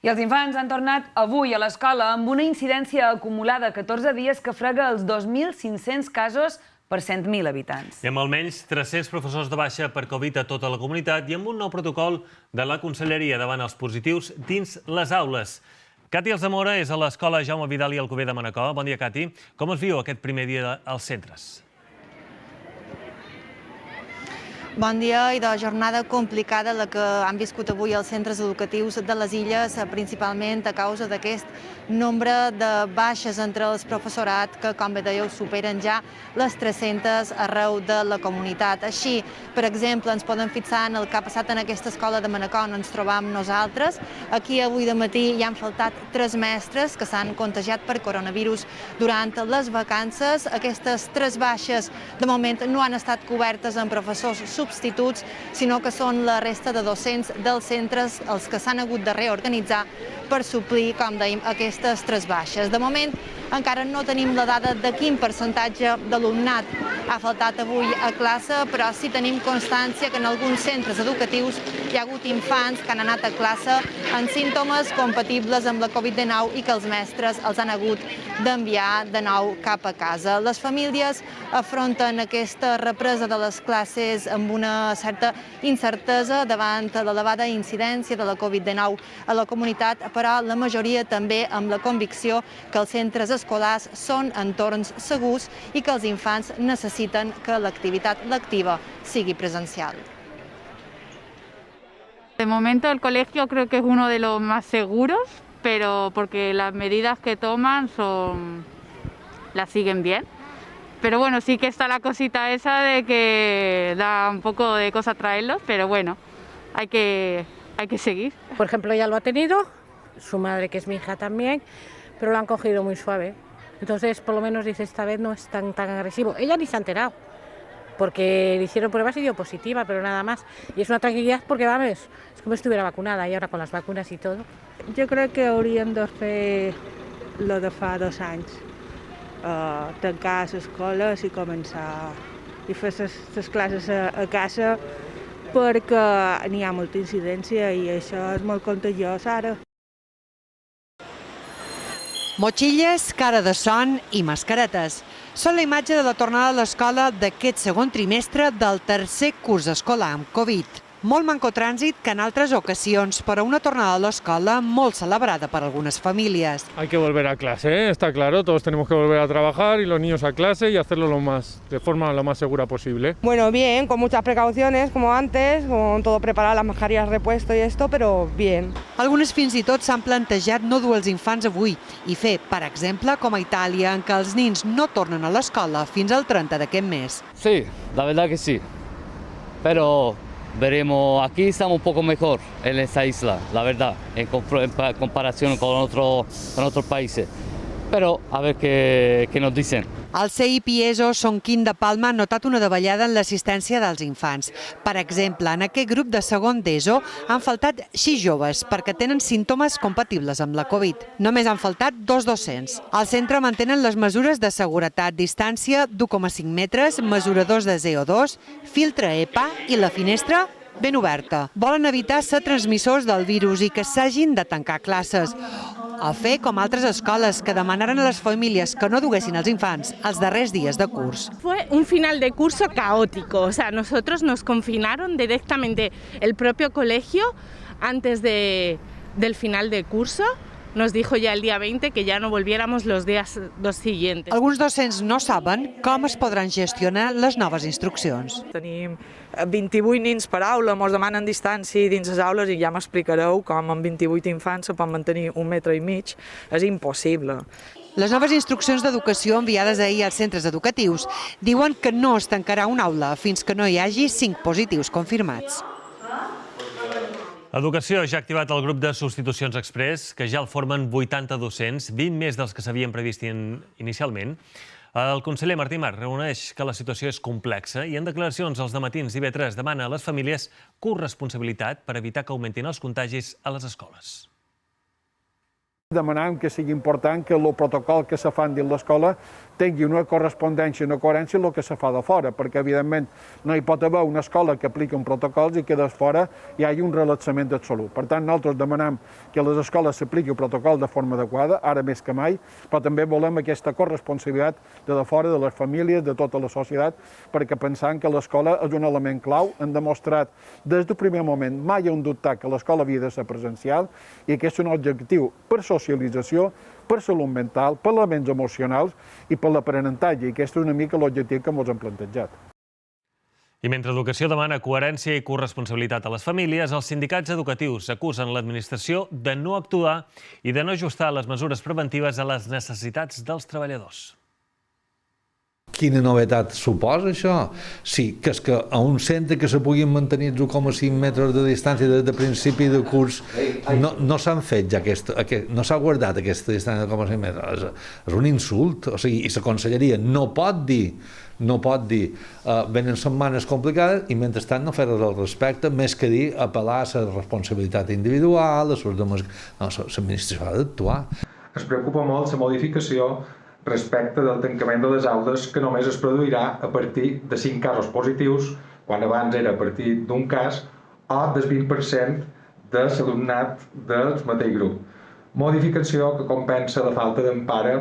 I els infants han tornat avui a l'escola amb una incidència acumulada de 14 dies que frega els 2.500 casos per 100.000 habitants. I amb almenys 300 professors de baixa per Covid a tota la comunitat i amb un nou protocol de la Conselleria davant els positius dins les aules. Cati Alzamora és a l'escola Jaume Vidal i Alcover de Manacor. Bon dia, Cati. Com es viu aquest primer dia als centres? Bon dia i de jornada complicada la que han viscut avui els centres educatius de les Illes, principalment a causa d'aquest nombre de baixes entre el professorat que, com bé dèieu, superen ja les 300 arreu de la comunitat. Així, per exemple, ens podem fixar en el que ha passat en aquesta escola de Manacor on ens trobam nosaltres. Aquí avui de matí hi han faltat 3 mestres que s'han contagiat per coronavirus durant les vacances. Aquestes 3 baixes, de moment, no han estat cobertes amb professors substituts, sinó que són la resta de docents dels centres els que s'han hagut de reorganitzar per suplir, com dèiem, aquestes 3 baixes. De moment, encara no tenim la dada de quin percentatge d'alumnat ha faltat avui a classe, però sí tenim constància que en alguns centres educatius hi ha hagut infants que han anat a classe amb símptomes compatibles amb la Covid-19 i que els mestres els han hagut d'enviar de nou cap a casa. Les famílies afronten aquesta represa de les classes amb una certa incertesa davant l'elevada incidència de la Covid-19 a la comunitat, però la majoria també amb la convicció que els centres escolars són entorns segurs i que els infants necessiten que l'activitat lectiva sigui presencial. De momento el colegio creo que es uno de los más seguros, pero porque las medidas que toman las siguen bien. Pero bueno, sí que está la cosita esa de que da un poco de cosa traerlos, pero bueno, hay que seguir. Por ejemplo, ella lo ha tenido, su madre, que es mi hija también, pero lo han cogido muy suave. Entonces, por lo menos dice, esta vez no es tan agresivo. Ella ni se ha enterado, porque le hicieron pruebas y dio positiva, pero nada más. Y es una tranquilidad porque, vamos, es como si estuviera vacunada y ahora con las vacunas y todo. Jo crec que hauríem de fer el de fa 2 anys, tancar les escoles i començar i fer les classes a casa, perquè n'hi ha molta incidència i això és molt contagiós ara. Motxilles, cara de son i mascaretes. Són la imatge de la tornada a l'escola d'aquest segon trimestre del tercer curs escolar amb Covid. Molt manco trànsit que en altres ocasions, però una tornada a l'escola molt celebrada per algunes famílies. Hay que volver a clase, está claro, todos tenemos que volver a trabajar y los niños a clase y hacerlo de forma lo más segura posible. Bueno, bien, con muchas precauciones, como antes, con todo preparado, las mascarillas repuesto y esto, pero bien. Algunes fins i tot s'han plantejat no dur els infants avui i fer, per exemple, com a Itàlia, en què els nins no tornen a l'escola fins al 30 d'aquest mes. Sí, la verdad que sí, pero veremos, aquí estamos un poco mejor en esta isla, la verdad, en comparación con otros países. Però a veure què nos dicen. El CEIP i ESO Son Quim de Palma han notat una davallada en l'assistència dels infants. Per exemple, en aquest grup de segon d'ESO han faltat 6 joves perquè tenen símptomes compatibles amb la Covid. Només han faltat 2 docents. Al centre mantenen les mesures de seguretat, distància d'1,5 metres, mesuradors de CO2, filtre EPA i la finestra ben oberta. Volen evitar ser transmissors del virus i que s'hagin de tancar classes. O fer com altres escoles que demanaren a les famílies que no duguessin els infants els darrers dies de curs. Fue un final de curso caótico, o sea, nosotros nos confinaron directamente el propio colegio antes del final de curso. Nos dijo ya el día 20 que ya no volviéramos los días siguientes. Alguns docents no saben com es podran gestionar les noves instruccions. Tenim 28 nins per aula, ens demanen distància dins les aules i ja m'explicareu com amb 28 infants se pot mantenir 1,5 metres. És impossible. Les noves instruccions d'educació enviades ahir als centres educatius diuen que no es tancarà una aula fins que no hi hagi 5 positius confirmats. Educació ja ha activat el grup de substitucions express, que ja el formen 80 docents, 20 més dels que s'havien previst inicialment. El conseller Martí Mas reconeix que la situació és complexa i en declaracions als dematins d'IV3 demana a les famílies corresponsabilitat per evitar que augmentin els contagis a les escoles. Demanant que sigui important que el protocol que se fan dins l'escola tingui una correspondència, una coherència amb el que se fa de fora, perquè, evidentment, no hi pot haver una escola que apliqui un protocol i que de fora hi hagi un relaxament absolut. Per tant, nosaltres demanem que a les escoles s'apliqui el protocol de forma adequada, ara més que mai, però també volem aquesta corresponsabilitat de fora, de les famílies, de tota la societat, perquè pensant que l'escola és un element clau. Han demostrat des del primer moment, mai han dubtat que l'escola havia de ser presencial i que és un objectiu per socialització, per salut mental, per elements emocionals i per l'aprenentatge, i aquest és una mica l'objectiu que ens hem plantejat. I mentre Educació demana coherència i corresponsabilitat a les famílies, els sindicats educatius acusen l'administració de no actuar i de no ajustar les mesures preventives a les necessitats dels treballadors. Quina novetat suposa això? Sí, que és que a un centre que se puguin mantenir 1,5 metres de distància de principi de curs no s'han fet ja no s'ha guardat aquesta distància de 1,5 metres. És un insult, o sigui, i la conselleria no pot dir venen setmanes complicades i mentrestant no fer res al respecte, més que dir apel·lar a la responsabilitat individual, l'administració ha d'actuar. Ens preocupa molt la modificació respecte del tancament de les aules, que només es produirà a partir de 5 casos positius, quan abans era a partir d'un cas, o del 20% de l'alumnat del mateix grup. Modificació que compensa la falta d'empara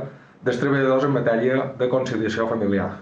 dels treballadors en matèria de conciliació familiar.